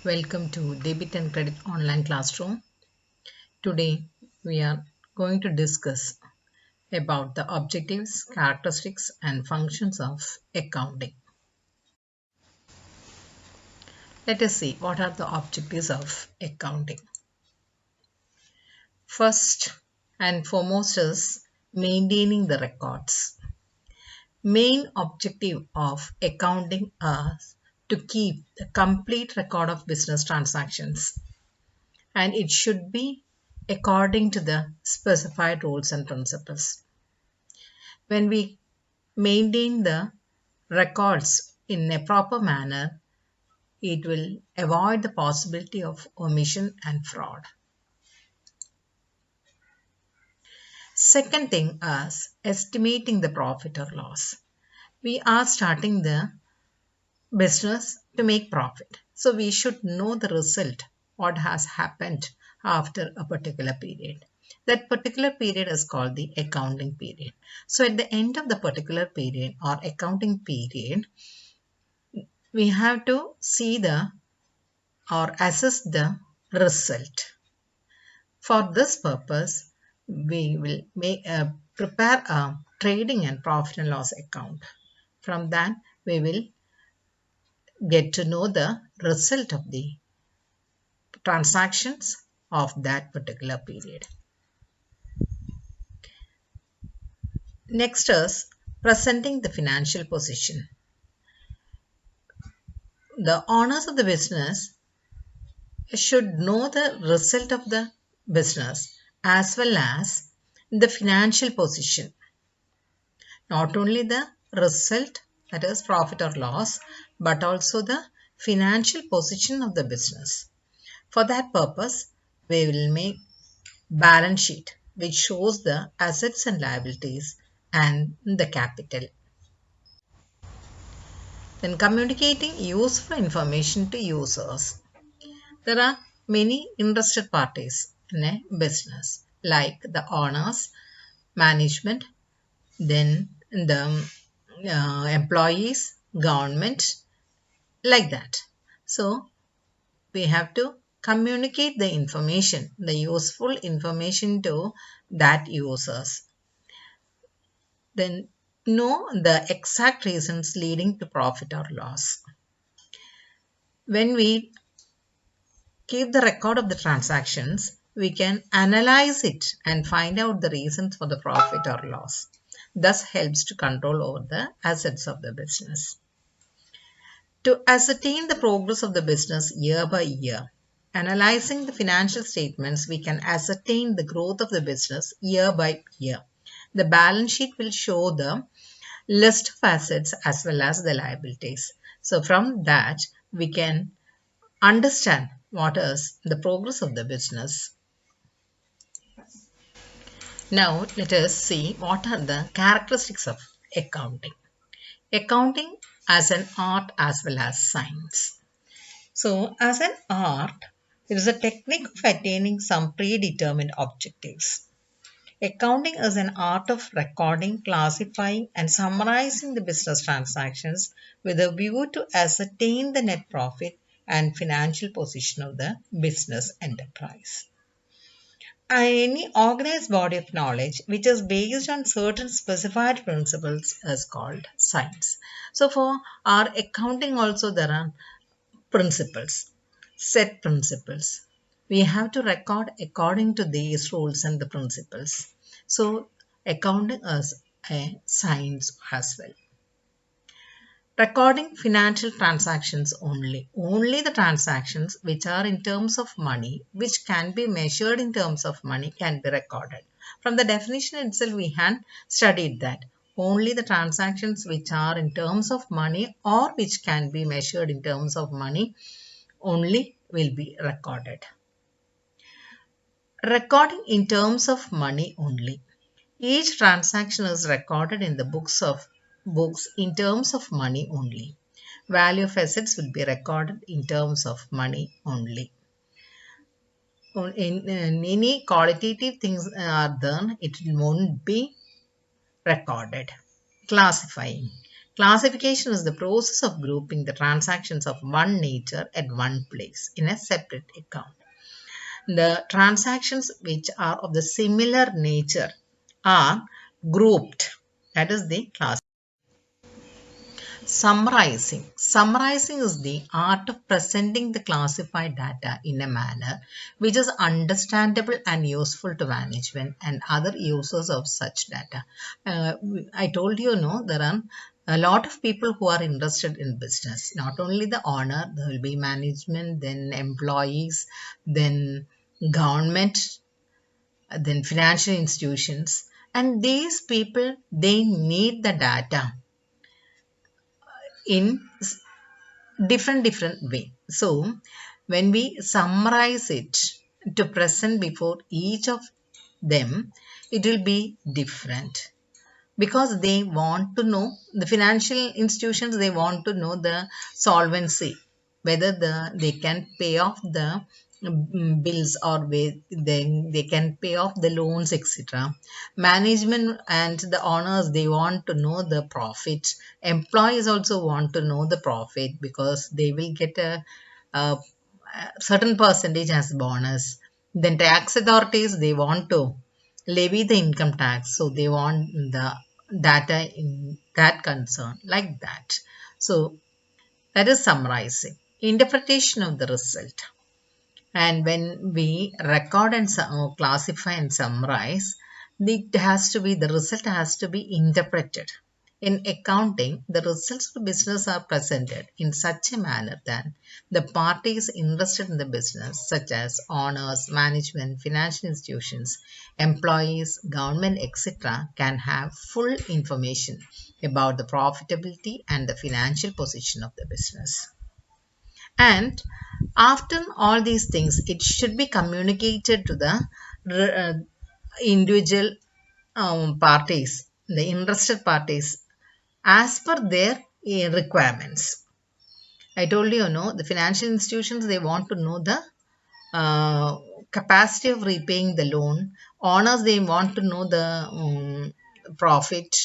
Welcome to Debit and Credit Online Classroom. Today we are going to discuss about the objectives, characteristics and functions of accounting. Let us see what are the objectives of accounting. First and foremost is maintaining the records. Main objective of accounting is to keep the complete record of business transactions, and it should be according to the specified rules and principles. When we maintain the records in a proper manner, it will avoid the possibility of omission and fraud. Second thing is estimating the profit or loss. We are starting the business to make profit. So we should know the result, what has happened after a particular period. That particular period is called the accounting period. So at the end of the particular period or accounting period, we have to see the or assess the result. For this purpose, we will prepare a trading and profit and loss account. From that, we will get to know the result of the transactions of that particular period. Next is presenting the financial position. The owners of the business should know the result of the business as well as the financial position. Not only the result, that is profit or loss, but also the financial position of the business. For that purpose, we will make balance sheet which shows the assets and liabilities and the capital. Then communicating useful information to users. There are many interested parties in a business like the owners, management, then the employees, government, like that. So we have to communicate the information, the useful information to that users. Then know the exact reasons leading to profit or loss. When we keep the record of the transactions, we can analyze it and find out the reasons for the profit or loss. Thus helps to control over the assets of the business. To ascertain the progress of the business year by year, analyzing the financial statements, we can ascertain the growth of the business year by year. The balance sheet will show the list of assets as well as the liabilities. So from that, we can understand what is the progress of the business. Now, let us see what are the characteristics of accounting. Accounting as an art as well as science. So, as an art, it is a technique of attaining some predetermined objectives. Accounting is an art of recording, classifying, and summarizing the business transactions with a view to ascertain the net profit and financial position of the business enterprise. Any organized body of knowledge which is based on certain specified principles is called science. So for our accounting also there are principles, set principles. We have to record according to these rules and the principles. So accounting is a science as well. Recording financial transactions only. Only the transactions which are in terms of money, which can be measured in terms of money, can be recorded. From the definition itself, we had studied that. Only the transactions which are in terms of money or which can be measured in terms of money only will be recorded. Recording in terms of money only. Each transaction is recorded in the books in terms of money only. Value of assets will be recorded in terms of money only. In any qualitative things are done, it won't be recorded. Classifying. Classification is the process of grouping the transactions of one nature at one place in a separate account. The transactions which are of the similar nature are grouped. That is the class. Summarizing. Summarizing is the art of presenting the classified data in a manner which is understandable and useful to management and other users of such data. I told you, no, there are a lot of people who are interested in business. Not only the owner, there will be management, then employees, then government, then financial institutions. And these people, they need the data in different way. So when we summarize it to present before each of them, it will be different because they want to know, the financial institutions, they want to know the solvency, whether they can pay off the bills or they can pay off the loans, etc. Management and the owners, they want to know the profit. Employees also want to know the profit because they will get a certain percentage as bonus. Then tax authorities, they want to levy the income tax, so they want the data in that concern, like that. So that is summarizing. Interpretation of the result. And when we record and classify and summarize, the result has to be interpreted. In accounting, the results of business are presented in such a manner that the parties interested in the business, such as owners, management, financial institutions, employees, government, etc., can have full information about the profitability and the financial position of the business. And after all these things, it should be communicated to the individual parties, the interested parties, as per their requirements. I told you, the financial institutions, they want to know the uh, capacity of repaying the loan. Owners, they want to know the profit,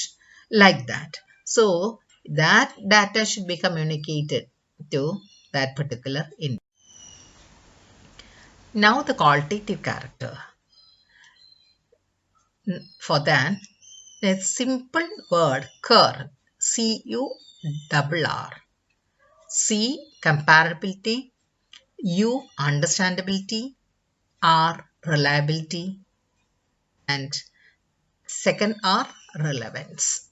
like that. So that data should be communicated to that particular individual. Now the qualitative character. For that, a simple word cur, C-U-R-R. C, comparability. U, understandability. R, reliability. And second R, relevance.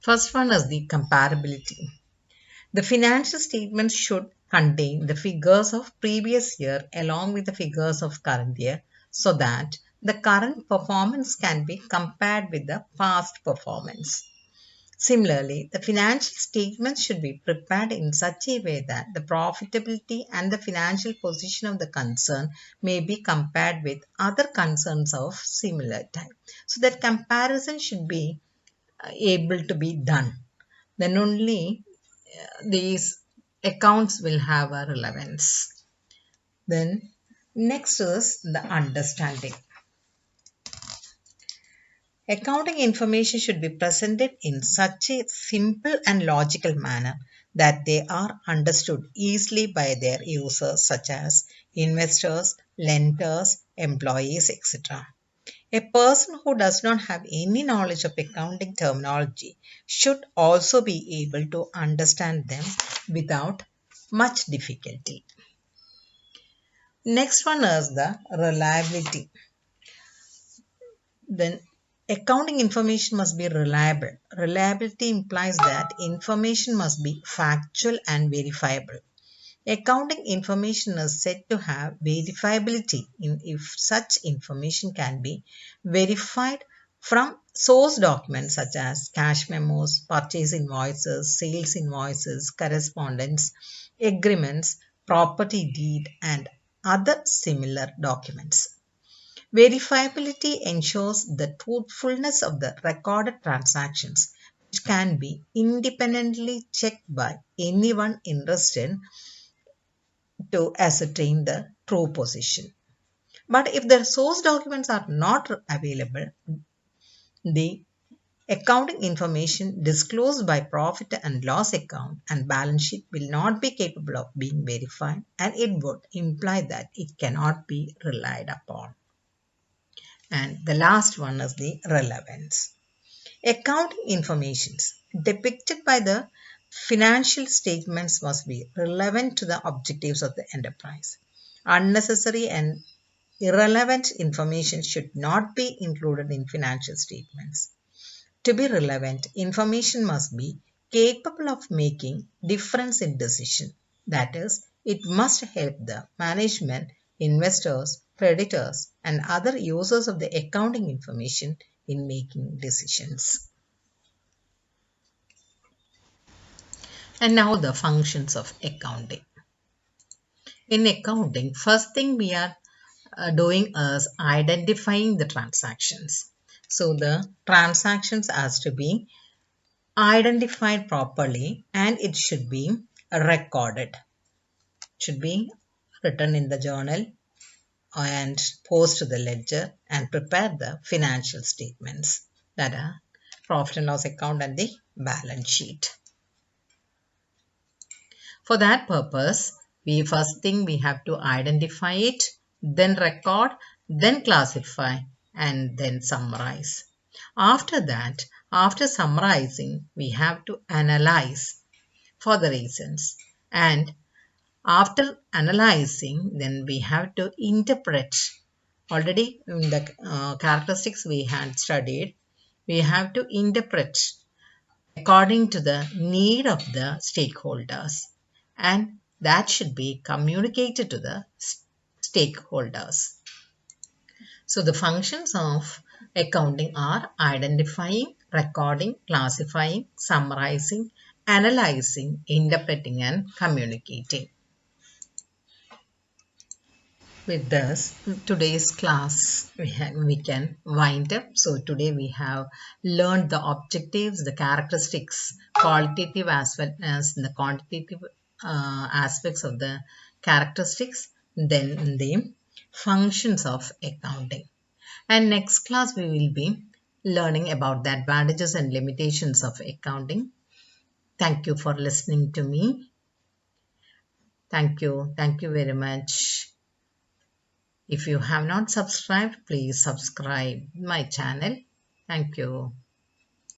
First one is the comparability. The financial statements should contain the figures of previous year along with the figures of current year so that the current performance can be compared with the past performance. Similarly, the financial statements should be prepared in such a way that the profitability and the financial position of the concern may be compared with other concerns of similar type. So that comparison should be able to be done. Then only these accounts will have a relevance. Then next is the understanding. Accounting information should be presented in such a simple and logical manner that they are understood easily by their users such as investors, lenders, employees, etc. A person who does not have any knowledge of accounting terminology should also be able to understand them without much difficulty. Next one is the reliability. Then accounting information must be reliable. Reliability implies that information must be factual and verifiable. Accounting information is said to have verifiability if such information can be verified from source documents such as cash memos, purchase invoices, sales invoices, correspondence, agreements, property deed, and other similar documents. Verifiability ensures the truthfulness of the recorded transactions, which can be independently checked by anyone interested to ascertain the true position. But if the source documents are not available, the Accounting information disclosed by profit and loss account and balance sheet will not be capable of being verified, and it would imply that it cannot be relied upon. And the last one is the relevance. Accounting informations depicted by the financial statements must be relevant to the objectives of the enterprise. Unnecessary and irrelevant information should not be included in financial statements. To be relevant, information must be capable of making difference in decision. That is, it must help the management, investors, creditors, and other users of the accounting information in making decisions. And now the functions of accounting. In accounting, first thing we are doing is identifying the transactions. So the transactions has to be identified properly and it should be recorded. It should be written in the journal and post to the ledger and prepare the financial statements, that are profit and loss account and the balance sheet. For that purpose, first thing we have to identify it, then record, then classify, and then summarize. After that, after summarizing, we have to analyze for the reasons. And after analyzing, then we have to interpret. Already in the characteristics we had studied, we have to interpret according to the need of the stakeholders, and that should be communicated to the stakeholders. So the functions of accounting are identifying, recording, classifying, summarizing, analyzing, interpreting, and communicating. With this, today's class we can wind up. So today we have learned the objectives, the characteristics, qualitative as well as the quantitative aspects of the characteristics, then the functions of accounting. And next class we will be learning about the advantages and limitations of accounting. Thank you for listening to me. Thank you. Thank you very much. If you have not subscribed, please subscribe my channel. Thank you.